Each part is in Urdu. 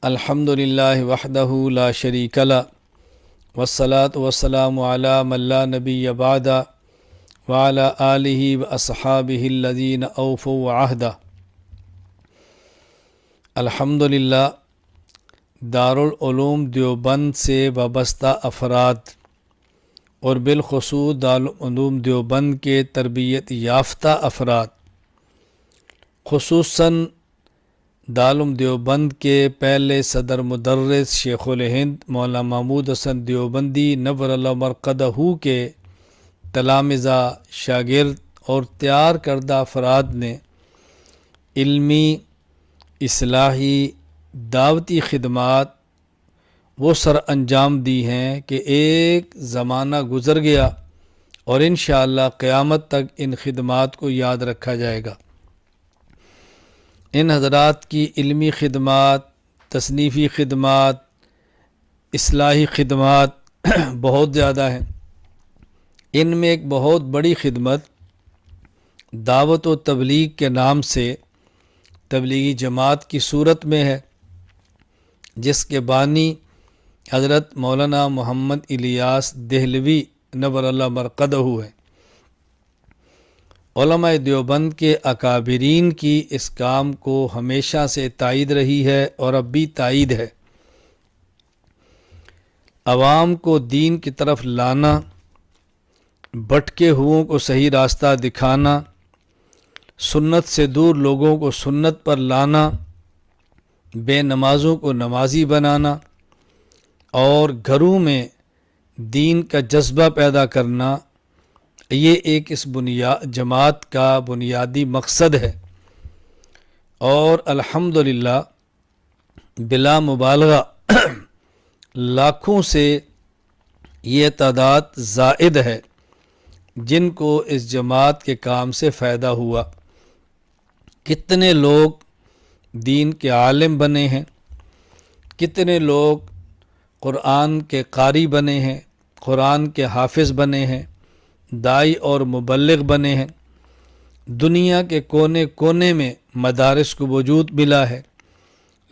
الحمدللہ وحدہ لا شریک لہ والصلاة والسلام علی من لا نبی بعدہ وعلی آلہ واصحابہ الذین اوفوا عہدہ۔ الحمدللہ دارالعلوم دیوبند سے وابستہ افراد اور بالخصوص دارالعلوم دیوبند کے تربیت یافتہ افراد، خصوصاً دارالعلوم دیوبند کے پہلے صدر مدرس شیخ الہند مولانا محمود حسن دیوبندی نور اللہ مرقدہ کے تلامذہ، شاگرد اور تیار کردہ افراد نے علمی، اصلاحی، دعوتی خدمات وہ سر انجام دی ہیں کہ ایک زمانہ گزر گیا اور انشاءاللہ قیامت تک ان خدمات کو یاد رکھا جائے گا۔ ان حضرات کی علمی خدمات، تصنیفی خدمات، اصلاحی خدمات بہت زیادہ ہیں۔ ان میں ایک بہت بڑی خدمت دعوت و تبلیغ کے نام سے تبلیغی جماعت کی صورت میں ہے، جس کے بانی حضرت مولانا محمد الیاس دہلوی نور اللہ مرقدہ ہے۔ علماء دیوبند کے اکابرین کی اس کام کو ہمیشہ سے تائید رہی ہے اور اب بھی تائید ہے۔ عوام کو دین کی طرف لانا، بھٹکے ہوئوں کو صحیح راستہ دکھانا، سنت سے دور لوگوں کو سنت پر لانا، بے نمازوں کو نمازی بنانا اور گھروں میں دین کا جذبہ پیدا کرنا، یہ ایک اس جماعت کا بنیادی مقصد ہے۔ اور الحمدللہ بلا مبالغہ لاکھوں سے یہ تعداد زائد ہے جن کو اس جماعت کے کام سے فائدہ ہوا۔ کتنے لوگ دین کے عالم بنے ہیں، کتنے لوگ قرآن کے قاری بنے ہیں، قرآن کے حافظ بنے ہیں، داعی اور مبلغ بنے ہیں۔ دنیا کے کونے کونے میں مدارس کو وجود ملا ہے،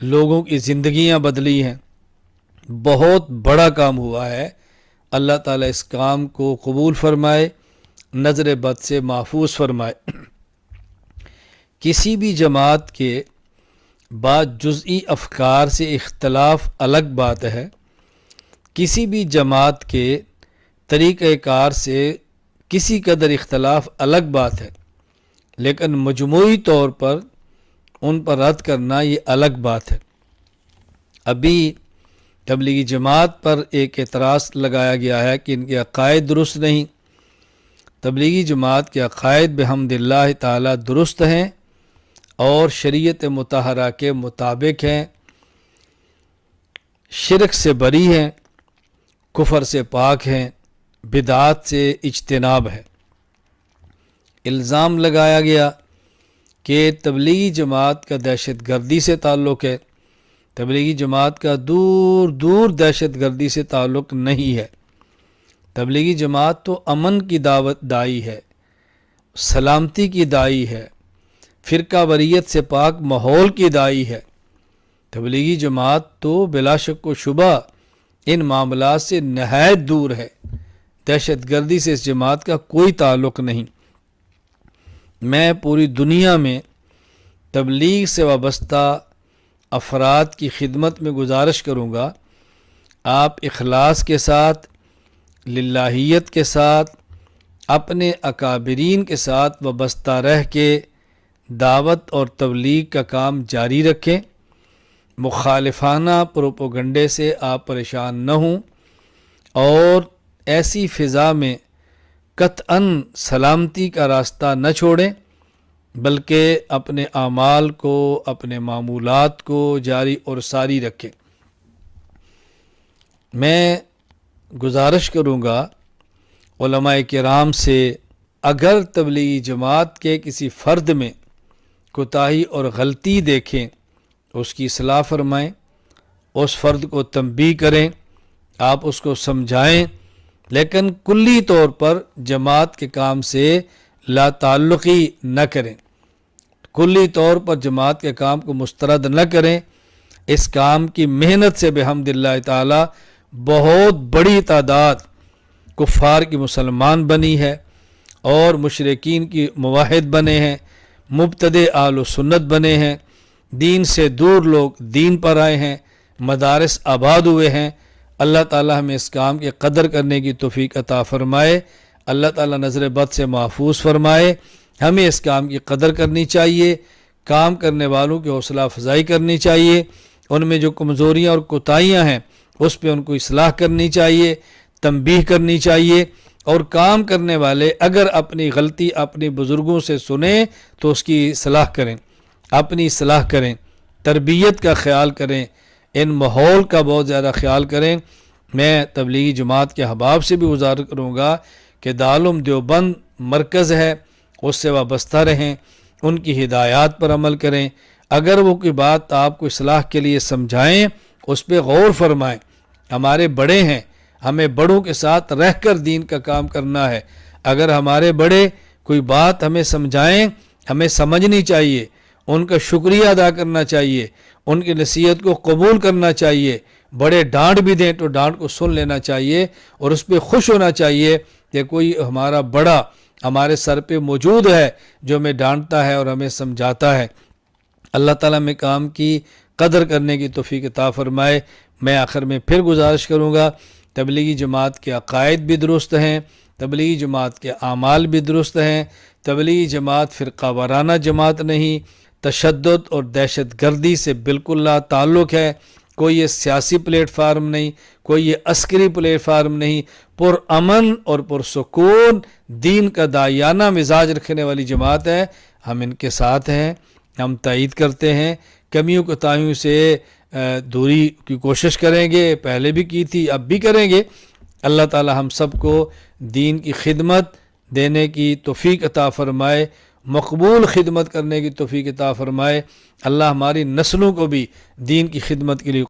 لوگوں کی زندگیاں بدلی ہیں۔ بہت بڑا کام ہوا ہے۔ اللہ تعالیٰ اس کام کو قبول فرمائے، نظر بد سے محفوظ فرمائے۔ کسی بھی جماعت کے بعض جزئی افکار سے اختلاف الگ بات ہے، کسی بھی جماعت کے طریقہ کار سے کسی قدر اختلاف الگ بات ہے، لیکن مجموعی طور پر ان پر رد کرنا یہ الگ بات ہے۔ ابھی تبلیغی جماعت پر ایک اعتراض لگایا گیا ہے کہ ان کے عقائد درست نہیں۔ تبلیغی جماعت کے عقائد بحمد اللہ تعالی درست ہیں اور شریعت مطہرہ کے مطابق ہیں، شرک سے بری ہیں، کفر سے پاک ہیں، بدعات سے اجتناب ہے۔ الزام لگایا گیا کہ تبلیغی جماعت کا دہشت گردی سے تعلق ہے۔ تبلیغی جماعت کا دور دور دہشت گردی سے تعلق نہیں ہے۔ تبلیغی جماعت تو امن کی دعوت دائی ہے، سلامتی کی دائی ہے، فرقہ واریت سے پاک ماحول کی دائی ہے۔ تبلیغی جماعت تو بلا شک و شبہ ان معاملات سے نہایت دور ہے۔ دہشت گردی سے اس جماعت کا کوئی تعلق نہیں۔ میں پوری دنیا میں تبلیغ سے وابستہ افراد کی خدمت میں گزارش کروں گا، آپ اخلاص کے ساتھ، للہیت کے ساتھ، اپنے اکابرین کے ساتھ وابستہ رہ کے دعوت اور تبلیغ کا کام جاری رکھیں۔ مخالفانہ پروپیگنڈے سے آپ پریشان نہ ہوں اور ایسی فضا میں قطعاً سلامتی کا راستہ نہ چھوڑیں، بلکہ اپنے اعمال کو، اپنے معمولات کو جاری اور ساری رکھیں۔ میں گزارش کروں گا علماء کرام سے، اگر تبلیغی جماعت کے کسی فرد میں کوتاہی اور غلطی دیکھیں اس کی اصلاح فرمائیں، اس فرد کو تنبیہ کریں، آپ اس کو سمجھائیں، لیکن کلی طور پر جماعت کے کام سے لا تعلقی نہ کریں، کلی طور پر جماعت کے کام کو مسترد نہ کریں، اس کام کی محنت سے بحمداللہ تعالی بہت بڑی تعداد کفار کی مسلمان بنی ہے اور مشرکین کی موحد بنے ہیں، مبتدع اہل سنت بنے ہیں، دین سے دور لوگ دین پر آئے ہیں، مدارس آباد ہوئے ہیں۔ اللہ تعالی ہمیں اس کام کی قدر کرنے کی توفیق عطا فرمائے، اللہ تعالی نظر بد سے محفوظ فرمائے۔ ہمیں اس کام کی قدر کرنی چاہیے، کام کرنے والوں کی حوصلہ افزائی کرنی چاہیے، ان میں جو کمزوریاں اور کوتاہیاں ہیں اس پہ ان کو اصلاح کرنی چاہیے، تنبیہ کرنی چاہیے، اور کام کرنے والے اگر اپنی غلطی اپنے بزرگوں سے سنیں تو اس کی اصلاح کریں، اپنی اصلاح کریں، تربیت کا خیال کریں، ان ماحول کا بہت زیادہ خیال کریں۔ میں تبلیغی جماعت کے احباب سے بھی گزارش کروں گا کہ دارالعلوم دیوبند مرکز ہے، اس سے وابستہ رہیں، ان کی ہدایات پر عمل کریں۔ اگر وہ کوئی بات آپ کو اصلاح کے لیے سمجھائیں اس پہ غور فرمائیں۔ ہمارے بڑے ہیں، ہمیں بڑوں کے ساتھ رہ کر دین کا کام کرنا ہے۔ اگر ہمارے بڑے کوئی بات ہمیں سمجھائیں، ہمیں سمجھنی چاہیے، ان کا شکریہ ادا کرنا چاہیے، ان کی نصیحت کو قبول کرنا چاہیے۔ بڑے ڈانٹ بھی دیں تو ڈانٹ کو سن لینا چاہیے اور اس پہ خوش ہونا چاہیے کہ کوئی ہمارا بڑا ہمارے سر پہ موجود ہے جو ہمیں ڈانٹتا ہے اور ہمیں سمجھاتا ہے۔ اللہ تعالیٰ میں کام کی قدر کرنے کی توفیق عطا فرمائے۔ میں آخر میں پھر گزارش کروں گا، تبلیغی جماعت کے عقائد بھی درست ہیں، تبلیغی جماعت کے اعمال بھی درست ہیں، تبلیغی جماعت فرقہ وارانہ جماعت نہیں، تشدد اور دہشت گردی سے بالکل لا تعلق ہے، کوئی یہ سیاسی پلیٹ فارم نہیں، کوئی یہ عسکری پلیٹ فارم نہیں، پرامن اور پرسکون دین کا داعیانہ مزاج رکھنے والی جماعت ہے۔ ہم ان کے ساتھ ہیں، ہم تائید کرتے ہیں، کمیوں کوتاہیوں سے دوری کی کوشش کریں گے، پہلے بھی کی تھی اب بھی کریں گے۔ اللہ تعالی ہم سب کو دین کی خدمت دینے کی توفیق عطا فرمائے، مقبول خدمت کرنے کی توفیق عطا فرمائے۔ اللہ ہماری نسلوں کو بھی دین کی خدمت کے لیے